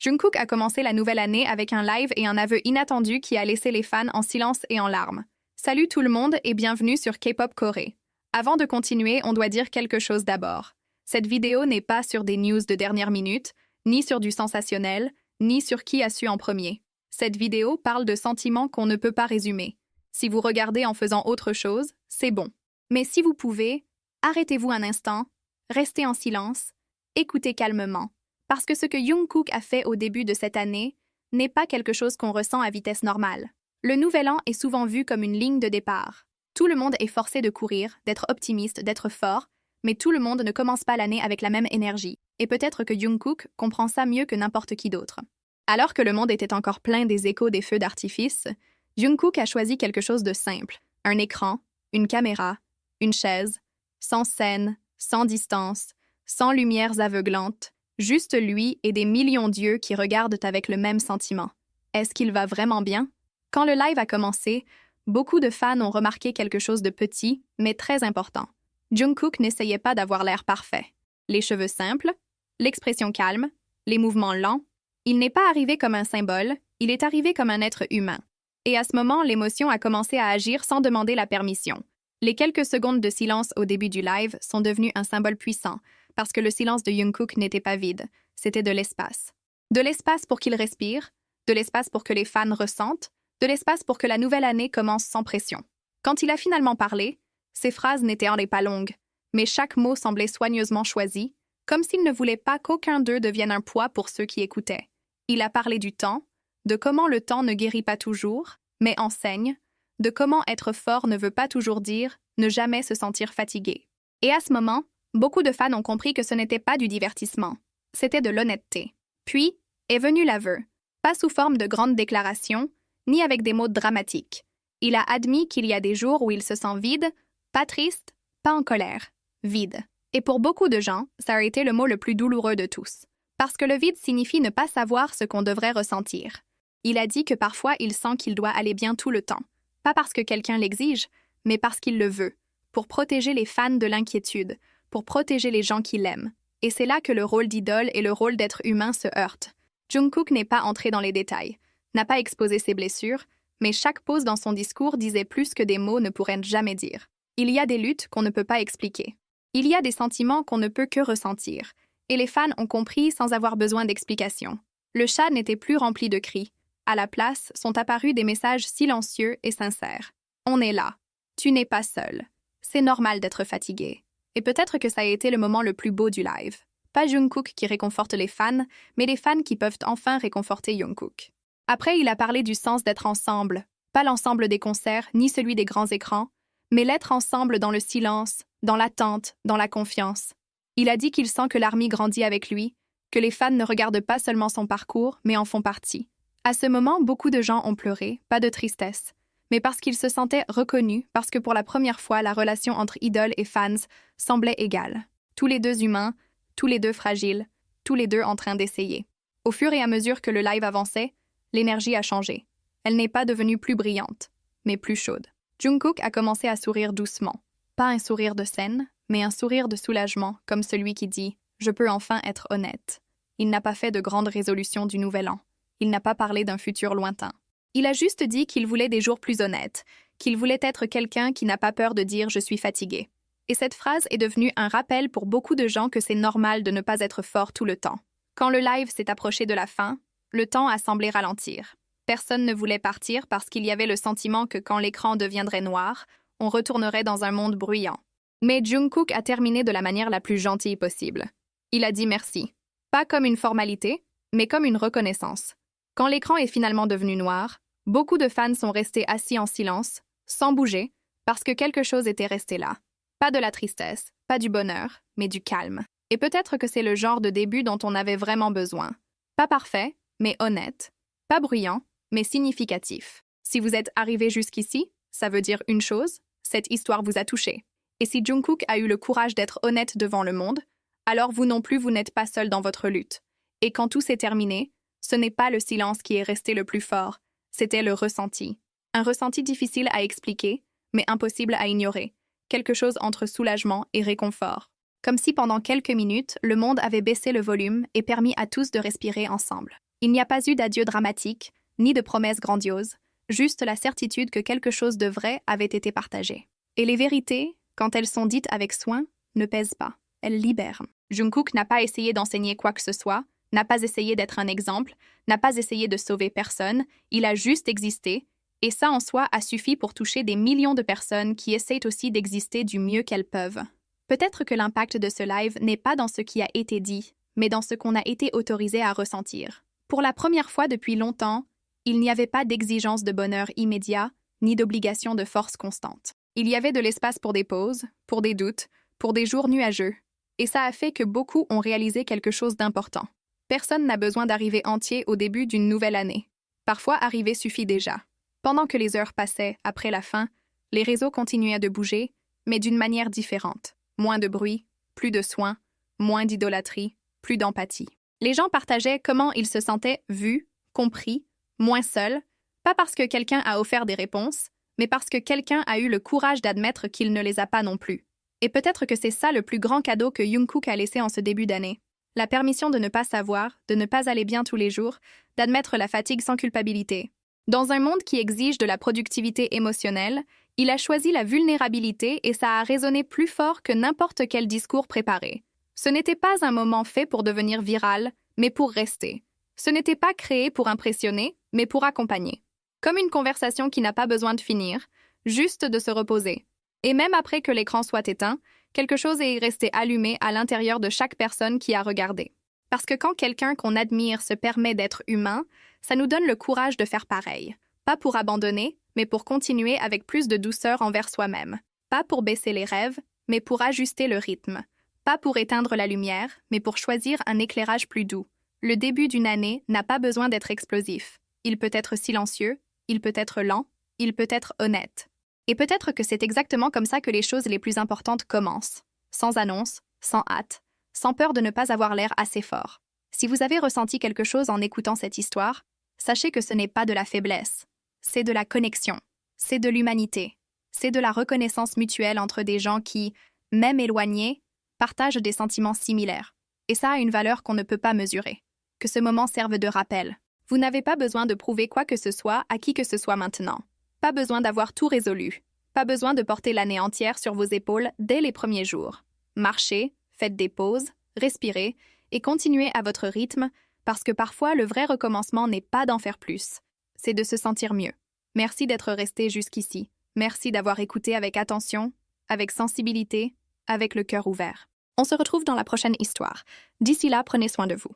Jungkook a commencé la nouvelle année avec un live et un aveu inattendu qui a laissé les fans en silence et en larmes. Salut tout le monde et bienvenue sur K-Pop Corée. Avant de continuer, on doit dire quelque chose d'abord. Cette vidéo n'est pas sur des news de dernière minute, ni sur du sensationnel, ni sur qui a su en premier. Cette vidéo parle de sentiments qu'on ne peut pas résumer. Si vous regardez en faisant autre chose, c'est bon. Mais si vous pouvez, arrêtez-vous un instant, restez en silence, écoutez calmement. Parce que ce que Jungkook a fait au début de cette année n'est pas quelque chose qu'on ressent à vitesse normale. Le nouvel an est souvent vu comme une ligne de départ. Tout le monde est forcé de courir, d'être optimiste, d'être fort, mais tout le monde ne commence pas l'année avec la même énergie. Et peut-être que Jungkook comprend ça mieux que n'importe qui d'autre. Alors que le monde était encore plein des échos des feux d'artifice, Jungkook a choisi quelque chose de simple. Un écran, une caméra, une chaise, sans scène, sans distance, sans lumières aveuglantes, juste lui et des millions d'yeux qui regardent avec le même sentiment. Est-ce qu'il va vraiment bien? Quand le live a commencé, beaucoup de fans ont remarqué quelque chose de petit, mais très important. Jungkook n'essayait pas d'avoir l'air parfait. Les cheveux simples, l'expression calme, les mouvements lents. Il n'est pas arrivé comme un symbole, il est arrivé comme un être humain. Et à ce moment, l'émotion a commencé à agir sans demander la permission. Les quelques secondes de silence au début du live sont devenues un symbole puissant, parce que le silence de Jungkook n'était pas vide, c'était de l'espace. De l'espace pour qu'il respire, de l'espace pour que les fans ressentent, de l'espace pour que la nouvelle année commence sans pression. Quand il a finalement parlé, ses phrases n'étaient en pas longues, mais chaque mot semblait soigneusement choisi, comme s'il ne voulait pas qu'aucun d'eux devienne un poids pour ceux qui écoutaient. Il a parlé du temps, de comment le temps ne guérit pas toujours, mais enseigne, de comment être fort ne veut pas toujours dire ne jamais se sentir fatigué. Et à ce moment, beaucoup de fans ont compris que ce n'était pas du divertissement, c'était de l'honnêteté. Puis est venu l'aveu, pas sous forme de grandes déclarations, ni avec des mots dramatiques. Il a admis qu'il y a des jours où il se sent vide, pas triste, pas en colère, vide. Et pour beaucoup de gens, ça a été le mot le plus douloureux de tous. Parce que le vide signifie ne pas savoir ce qu'on devrait ressentir. Il a dit que parfois il sent qu'il doit aller bien tout le temps. Pas parce que quelqu'un l'exige, mais parce qu'il le veut, pour protéger les fans de l'inquiétude, pour protéger les gens qui l'aiment. Et c'est là que le rôle d'idole et le rôle d'être humain se heurtent. Jungkook n'est pas entré dans les détails, n'a pas exposé ses blessures, mais chaque pause dans son discours disait plus que des mots ne pourraient jamais dire. Il y a des luttes qu'on ne peut pas expliquer. Il y a des sentiments qu'on ne peut que ressentir. Et les fans ont compris sans avoir besoin d'explications. Le chat n'était plus rempli de cris. À la place, sont apparus des messages silencieux et sincères. On est là. Tu n'es pas seul. C'est normal d'être fatigué. Et peut-être que ça a été le moment le plus beau du live. Pas Jungkook qui réconforte les fans, mais les fans qui peuvent enfin réconforter Jungkook. Après, il a parlé du sens d'être ensemble. Pas l'ensemble des concerts, ni celui des grands écrans, mais l'être ensemble dans le silence, dans l'attente, dans la confiance. Il a dit qu'il sent que l'ARMY grandit avec lui, que les fans ne regardent pas seulement son parcours, mais en font partie. À ce moment, beaucoup de gens ont pleuré, pas de tristesse, mais parce qu'ils se sentaient reconnus, parce que pour la première fois, la relation entre idoles et fans semblait égale. Tous les deux humains, tous les deux fragiles, tous les deux en train d'essayer. Au fur et à mesure que le live avançait, l'énergie a changé. Elle n'est pas devenue plus brillante, mais plus chaude. Jungkook a commencé à sourire doucement. Pas un sourire de scène, mais un sourire de soulagement, comme celui qui dit « Je peux enfin être honnête ». Il n'a pas fait de grandes résolutions du nouvel an. Il n'a pas parlé d'un futur lointain. Il a juste dit qu'il voulait des jours plus honnêtes, qu'il voulait être quelqu'un qui n'a pas peur de dire « je suis fatigué ». Et cette phrase est devenue un rappel pour beaucoup de gens que c'est normal de ne pas être fort tout le temps. Quand le live s'est approché de la fin, le temps a semblé ralentir. Personne ne voulait partir parce qu'il y avait le sentiment que quand l'écran deviendrait noir, on retournerait dans un monde bruyant. Mais Jungkook a terminé de la manière la plus gentille possible. Il a dit merci. Pas comme une formalité, mais comme une reconnaissance. Quand l'écran est finalement devenu noir, beaucoup de fans sont restés assis en silence, sans bouger, parce que quelque chose était resté là. Pas de la tristesse, pas du bonheur, mais du calme. Et peut-être que c'est le genre de début dont on avait vraiment besoin. Pas parfait, mais honnête. Pas bruyant, mais significatif. Si vous êtes arrivé jusqu'ici, ça veut dire une chose, cette histoire vous a touché. Et si Jungkook a eu le courage d'être honnête devant le monde, alors vous non plus vous n'êtes pas seul dans votre lutte. Et quand tout s'est terminé, ce n'est pas le silence qui est resté le plus fort, c'était le ressenti. Un ressenti difficile à expliquer, mais impossible à ignorer. Quelque chose entre soulagement et réconfort. Comme si pendant quelques minutes, le monde avait baissé le volume et permis à tous de respirer ensemble. Il n'y a pas eu d'adieu dramatique, ni de promesses grandioses, juste la certitude que quelque chose de vrai avait été partagé. Et les vérités, quand elles sont dites avec soin, ne pèsent pas, elles libèrent. Jungkook n'a pas essayé d'enseigner quoi que ce soit, n'a pas essayé d'être un exemple, n'a pas essayé de sauver personne, il a juste existé, et ça en soi a suffi pour toucher des millions de personnes qui essayent aussi d'exister du mieux qu'elles peuvent. Peut-être que l'impact de ce live n'est pas dans ce qui a été dit, mais dans ce qu'on a été autorisé à ressentir. Pour la première fois depuis longtemps, il n'y avait pas d'exigence de bonheur immédiat, ni d'obligation de force constante. Il y avait de l'espace pour des pauses, pour des doutes, pour des jours nuageux, et ça a fait que beaucoup ont réalisé quelque chose d'important. Personne n'a besoin d'arriver entier au début d'une nouvelle année. Parfois, arriver suffit déjà. Pendant que les heures passaient après la fin, les réseaux continuaient de bouger, mais d'une manière différente. Moins de bruit, plus de soins, moins d'idolâtrie, plus d'empathie. Les gens partageaient comment ils se sentaient vus, compris, moins seuls, pas parce que quelqu'un a offert des réponses, mais parce que quelqu'un a eu le courage d'admettre qu'il ne les a pas non plus. Et peut-être que c'est ça le plus grand cadeau que Jungkook a laissé en ce début d'année. La permission de ne pas savoir, de ne pas aller bien tous les jours, d'admettre la fatigue sans culpabilité. Dans un monde qui exige de la productivité émotionnelle, il a choisi la vulnérabilité et ça a résonné plus fort que n'importe quel discours préparé. Ce n'était pas un moment fait pour devenir viral, mais pour rester. Ce n'était pas créé pour impressionner, mais pour accompagner. Comme une conversation qui n'a pas besoin de finir, juste de se reposer. Et même après que l'écran soit éteint, quelque chose est resté allumé à l'intérieur de chaque personne qui a regardé. Parce que quand quelqu'un qu'on admire se permet d'être humain, ça nous donne le courage de faire pareil. Pas pour abandonner, mais pour continuer avec plus de douceur envers soi-même. Pas pour baisser les rêves, mais pour ajuster le rythme. Pas pour éteindre la lumière, mais pour choisir un éclairage plus doux. Le début d'une année n'a pas besoin d'être explosif. Il peut être silencieux, il peut être lent, il peut être honnête. Et peut-être que c'est exactement comme ça que les choses les plus importantes commencent. Sans annonce, sans hâte, sans peur de ne pas avoir l'air assez fort. Si vous avez ressenti quelque chose en écoutant cette histoire, sachez que ce n'est pas de la faiblesse. C'est de la connexion. C'est de l'humanité. C'est de la reconnaissance mutuelle entre des gens qui, même éloignés, partagent des sentiments similaires. Et ça a une valeur qu'on ne peut pas mesurer. Que ce moment serve de rappel. Vous n'avez pas besoin de prouver quoi que ce soit à qui que ce soit maintenant. Pas besoin d'avoir tout résolu. Pas besoin de porter l'année entière sur vos épaules dès les premiers jours. Marchez, faites des pauses, respirez et continuez à votre rythme parce que parfois le vrai recommencement n'est pas d'en faire plus. C'est de se sentir mieux. Merci d'être resté jusqu'ici. Merci d'avoir écouté avec attention, avec sensibilité, avec le cœur ouvert. On se retrouve dans la prochaine histoire. D'ici là, prenez soin de vous.